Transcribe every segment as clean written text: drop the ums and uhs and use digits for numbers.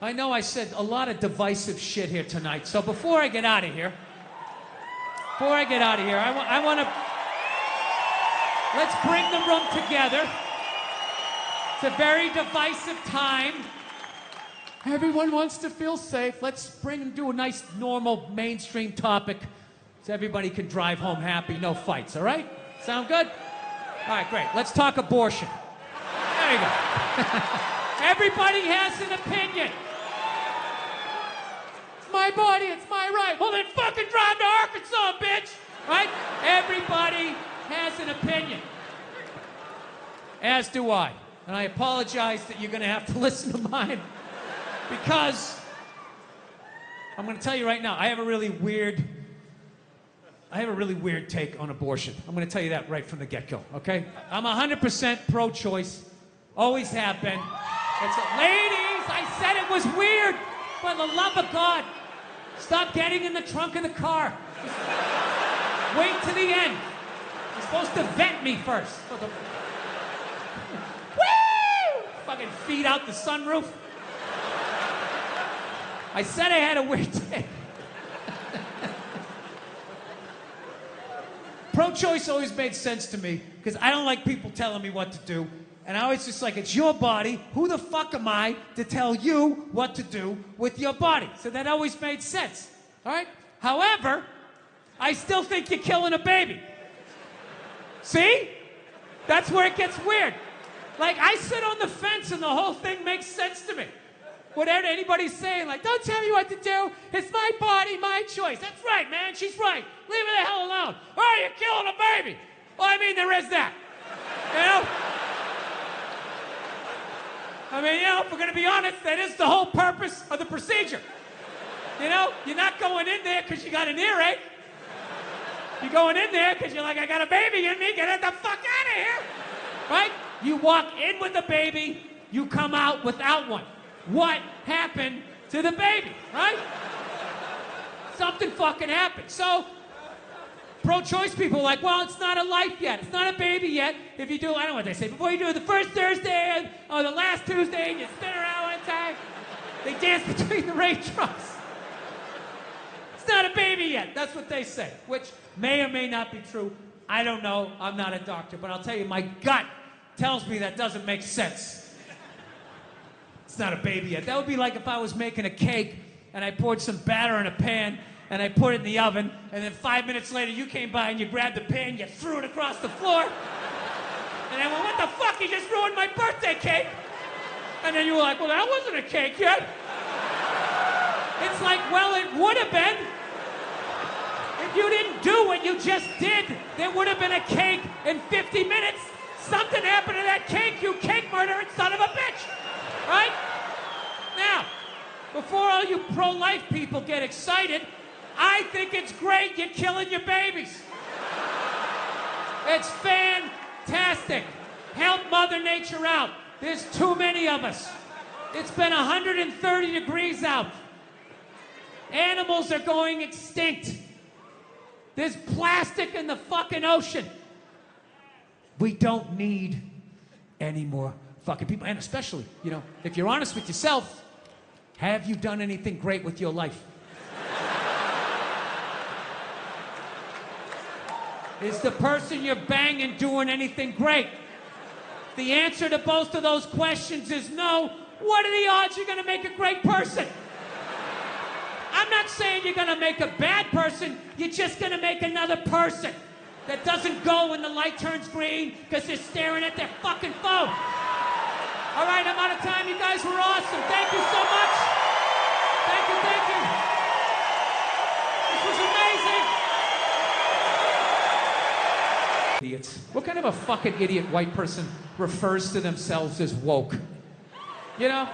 I know I said a lot of divisive shit here tonight, so before I get out of here, I want to... Let's bring the room together. It's a very divisive time. Everyone wants to feel safe. Let's do a nice, normal, mainstream topic so everybody can drive home happy, no fights, all right? Sound good? All right, great. Let's talk abortion. There you go. Everybody has an opinion. It's my body, it's my right. Well, then fucking drive to Arkansas, bitch! Right? Everybody has an opinion. As do I. And I apologize that you're going to have to listen to mine. Because I'm going to tell you right now, I have a really weird take on abortion. I'm going to tell you that right from the get-go, okay? I'm 100% pro-choice. Always have been. Ladies, I said it was weird. For the love of God, stop getting in the trunk of the car. Just wait to the end. You're supposed to vent me first. Woo! Fucking feet out the sunroof. I said I had a weird take. Pro-choice always made sense to me because I don't like people telling me what to do. And I was just like, it's your body. Who the fuck am I to tell you what to do with your body? So that always made sense, all right? However, I still think you're killing a baby. See? That's where it gets weird. Like, I sit on the fence and the whole thing makes sense to me. Whatever anybody's saying, like, don't tell me what to do. It's my body, my choice. That's right, man. She's right. Leave her the hell alone. Oh, you're killing a baby. Well, I mean, there is that. You know? I mean, you know, if we're going to be honest, that is the whole purpose of the procedure. You know, you're not going in there because you got an earache. You're going in there because you're like, I got a baby in me, get the fuck out of here. Right? You walk in with a baby, you come out without one. What happened to the baby, right? Something fucking happened. So, pro-choice people are like, well, it's not a life yet. It's not a baby yet. If you do, I don't know what they say, before you do it the first Thursday or the last Tuesday and you spin around one time, they dance between the raindrops. It's not a baby yet. That's what they say, which may or may not be true. I don't know. I'm not a doctor, but I'll tell you, my gut tells me that doesn't make sense. It's not a baby yet. That would be like if I was making a cake and I poured some batter in a pan and I put it in the oven, and then 5 minutes later you came by and you grabbed the pan, you threw it across the floor, and I went, what the fuck, you just ruined my birthday cake? And then you were like, well, that wasn't a cake yet. It's like, well, it would have been. If you didn't do what you just did, there would have been a cake in 50 minutes. Something happened to that cake, you cake murdering son of a bitch. Right? Now, before all you pro-life people get excited, I think it's great you're killing your babies. It's fantastic. Help Mother Nature out. There's too many of us. It's been 130 degrees out. Animals are going extinct. There's plastic in the fucking ocean. We don't need any more fucking people. And especially, you know, if you're honest with yourself, have you done anything great with your life? Is the person you're banging doing anything great? The answer to both of those questions is no. What are the odds you're going to make a great person? I'm not saying you're going to make a bad person. You're just going to make another person that doesn't go when the light turns green because they're staring at their fucking phone. All right, I'm out of time. You guys were awesome. Thank you so much. Thank you, thank you. This was amazing. Idiots. What kind of a fucking idiot white person refers to themselves as woke? You know,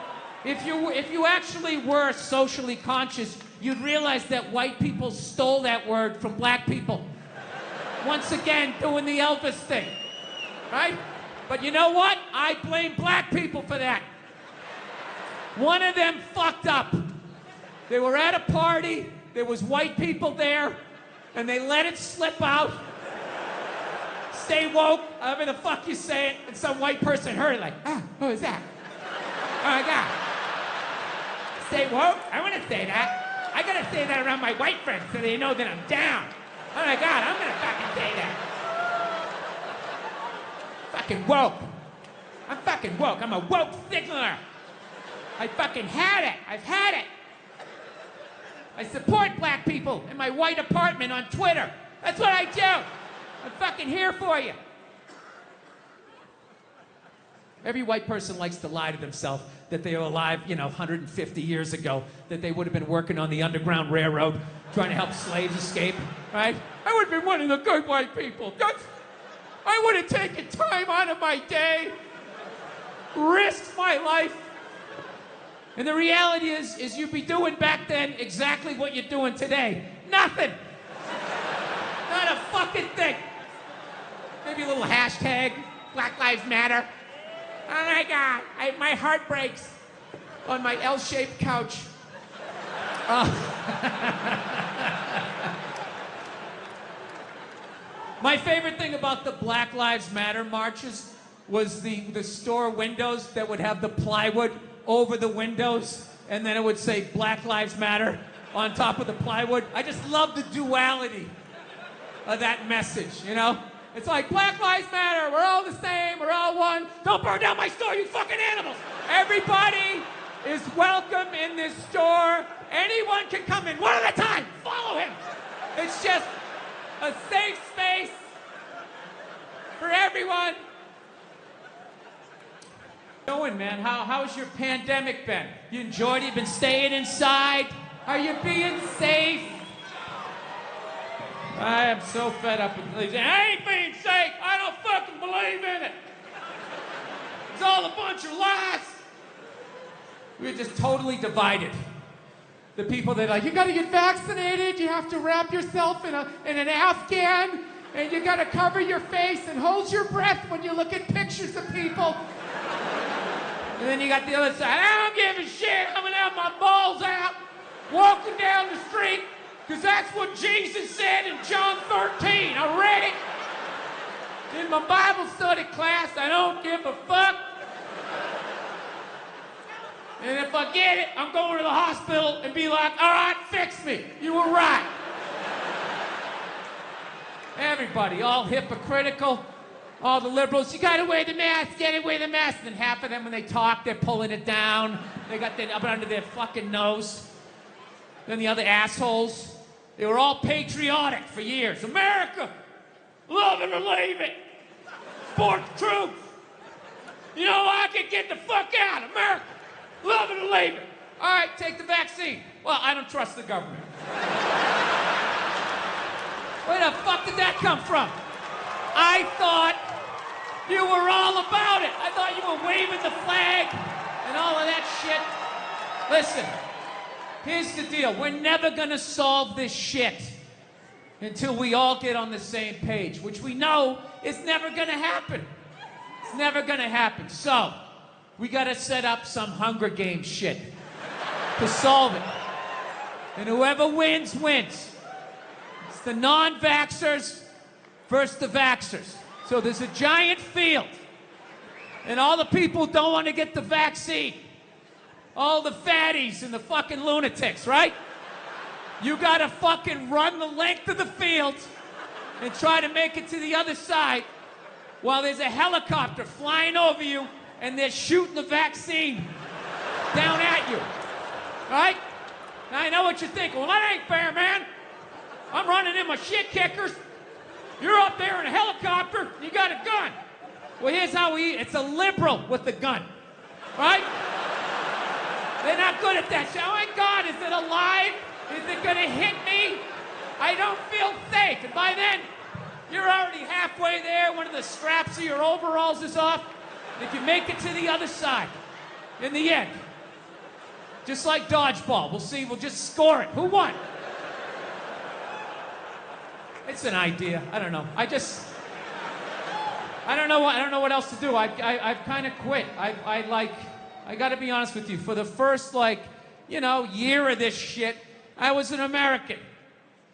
if you actually were socially conscious, you'd realize that white people stole that word from black people. Once again, doing the Elvis thing, right? But you know what? I blame black people for that. One of them fucked up. They were at a party, there was white people there, and they let it slip out. Stay woke, however the fuck you say it, and some white person heard it like, who is that? Oh my God. Say woke? I want to say that. I gotta say that around my white friends so they know that I'm down. Oh my God, I'm gonna fucking say that. Fucking woke. I'm fucking woke. I'm a woke signaler. I fucking had it. I've had it. I support black people in my white apartment on Twitter. That's what I do. I'm fucking here for you. Every white person likes to lie to themselves that they were alive, 150 years ago, that they would have been working on the Underground Railroad, trying to help slaves escape, right? I would have been one of the good white people. I would have taken time out of my day, risked my life. And the reality is you'd be doing back then exactly what you're doing today. Nothing. Not a fucking thing. Maybe a little hashtag, Black Lives Matter. Oh my God, my heart breaks on my L-shaped couch. My favorite thing about the Black Lives Matter marches was the store windows that would have the plywood over the windows, and then it would say Black Lives Matter on top of the plywood. I just love the duality of that message, It's like, Black Lives Matter, we're all the same, we're all one. Don't burn down my store, you fucking animals. Everybody is welcome in this store. Anyone can come in, one at a time, follow him. It's just a safe space for everyone. Going, man, how's your pandemic been? You enjoyed it? You been staying inside? Are you being safe? I am so fed up with believing. I ain't being safe. I don't fucking believe in it. It's all a bunch of lies. We're just totally divided. The people that are like, you gotta get vaccinated, you have to wrap yourself in an Afghan, and you gotta cover your face and hold your breath when you look at pictures of people. And then you got the other side, I don't give a shit, I'm gonna have my balls out, walking down the street, because that's what Jesus said in John 13. I read it in my Bible study class. I don't give a fuck. And if I get it, I'm going to the hospital and be like, all right, fix me. You were right. Everybody, all hypocritical. All the liberals, you gotta wear the mask, wear the mask. And half of them, when they talk, they're pulling it down. They got it up under their fucking nose. Then the other assholes, they were all patriotic for years. America, love it or leave it. Support the troops. You know, I can get the fuck out. America, love it or leave it. All right, take the vaccine. Well, I don't trust the government. Where the fuck did that come from? I thought you were all about it. I thought you were waving the flag and all of that shit. Listen. Here's the deal. We're never gonna solve this shit until we all get on the same page, which we know is never gonna happen. It's never gonna happen. So, we gotta set up some Hunger Games shit to solve it. And whoever wins, wins. It's the non-vaxxers versus the vaxxers. So there's a giant field. And all the people who don't want to get the vaccine. All the fatties and the fucking lunatics, right? You gotta fucking run the length of the field and try to make it to the other side while there's a helicopter flying over you and they're shooting the vaccine down at you, right? Now I know what you're thinking. Well, that ain't fair, man. I'm running in my shit kickers. You're up there in a helicopter, you got a gun. Well, here's how we eat. It's a liberal with a gun, right? They're not good at that shit. Oh my God, is it alive? Is it gonna hit me? I don't feel safe. And by then, you're already halfway there. One of the straps of your overalls is off. If you make it to the other side, in the end, just like dodgeball, we'll see, we'll just score it. Who won? It's an idea. I don't know. I don't know what else to do. I've kind of quit. I gotta be honest with you. For the first, year of this shit, I was an American,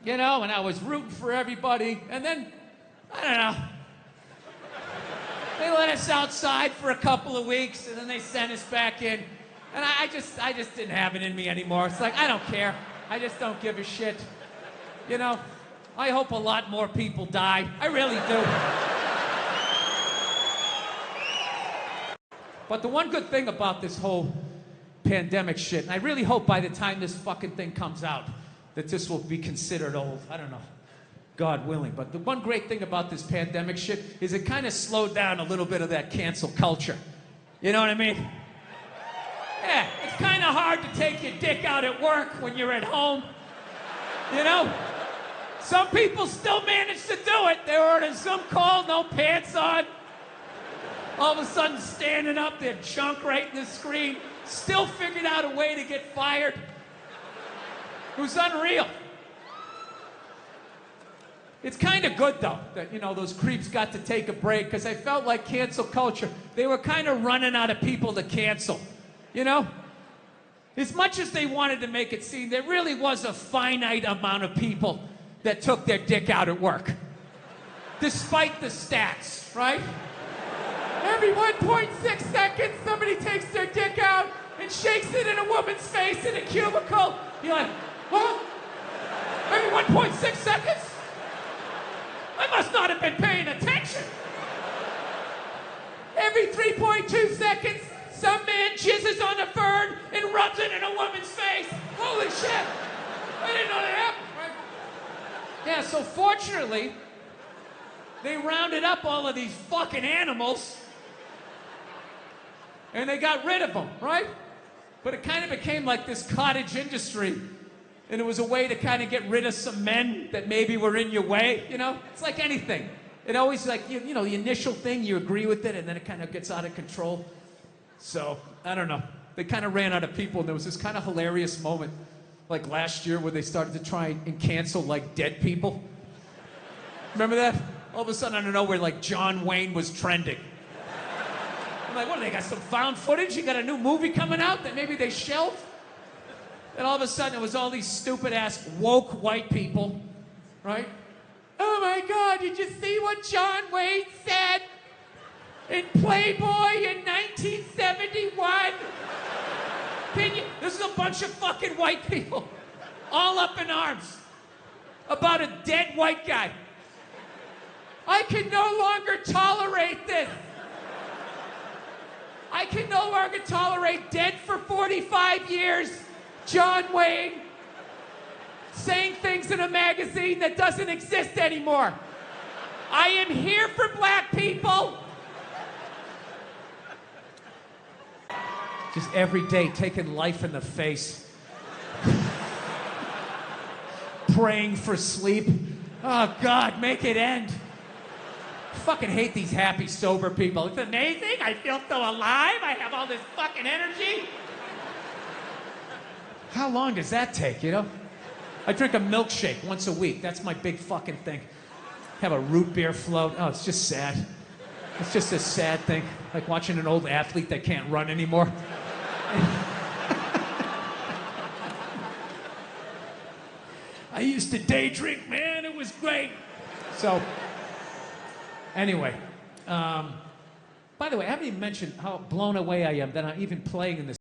and I was rooting for everybody. And then, I don't know. They let us outside for a couple of weeks, and then they sent us back in. And I just didn't have it in me anymore. It's like, I don't care. I just don't give a shit. You know, I hope a lot more people die. I really do. But the one good thing about this whole pandemic shit, and I really hope by the time this fucking thing comes out, that this will be considered old. I don't know. God willing. But the one great thing about this pandemic shit is it kind of slowed down a little bit of that cancel culture. You know what I mean? Yeah, it's kind of hard to take your dick out at work when you're at home. You know? Some people still manage to do it. They were on a Zoom call, no pants on. All of a sudden standing up, their junk right in the screen. Still figured out a way to get fired. It was unreal. It's kind of good, though, that, you know, those creeps got to take a break, because I felt like cancel culture, they were kind of running out of people to cancel, you know? As much as they wanted to make it seem, there really was a finite amount of people that took their dick out at work. Despite the stats, right? Every 1.6 seconds, somebody takes their dick out and shakes it in a woman's face in a cubicle. You're like, what? Every 1.6 seconds? I must not have been paying attention. Every 3.2 seconds, some man jizzes on a fern and rubs it in a woman's face. Holy shit! I didn't know that happened. Right? Yeah, so fortunately, they rounded up all of these fucking animals and they got rid of them, right? But it kind of became like this cottage industry, and it was a way to kind of get rid of some men that maybe were in your way, you know? It's like anything. It always, like, you know, the initial thing, you agree with it, and then it kind of gets out of control. So, I don't know. They kind of ran out of people, and there was this kind of hilarious moment, like last year, where they started to try and cancel, like, dead people. Remember that? All of a sudden, I don't know, where, like, John Wayne was trending. I'm like, what, do they got some found footage? You got a new movie coming out that maybe they shelved? And all of a sudden, it was all these stupid-ass woke white people, right? Oh my God, did you see what John Wayne said in Playboy in 1971? This is a bunch of fucking white people, all up in arms, about a dead white guy. I can no longer tolerate this. I can no longer tolerate dead for 45 years, John Wayne, saying things in a magazine that doesn't exist anymore. I am here for black people. Just every day taking life in the face. Praying for sleep. Oh God, make it end. I fucking hate these happy, sober people. It's amazing. I feel so alive. I have all this fucking energy. How long does that take, you know? I drink a milkshake once a week. That's my big fucking thing. Have a root beer float. Oh, it's just sad. It's just a sad thing. Like watching an old athlete that can't run anymore. I used to day drink, man. It was great. So, anyway. By the way, I haven't even mentioned how blown away I am that I'm even playing in this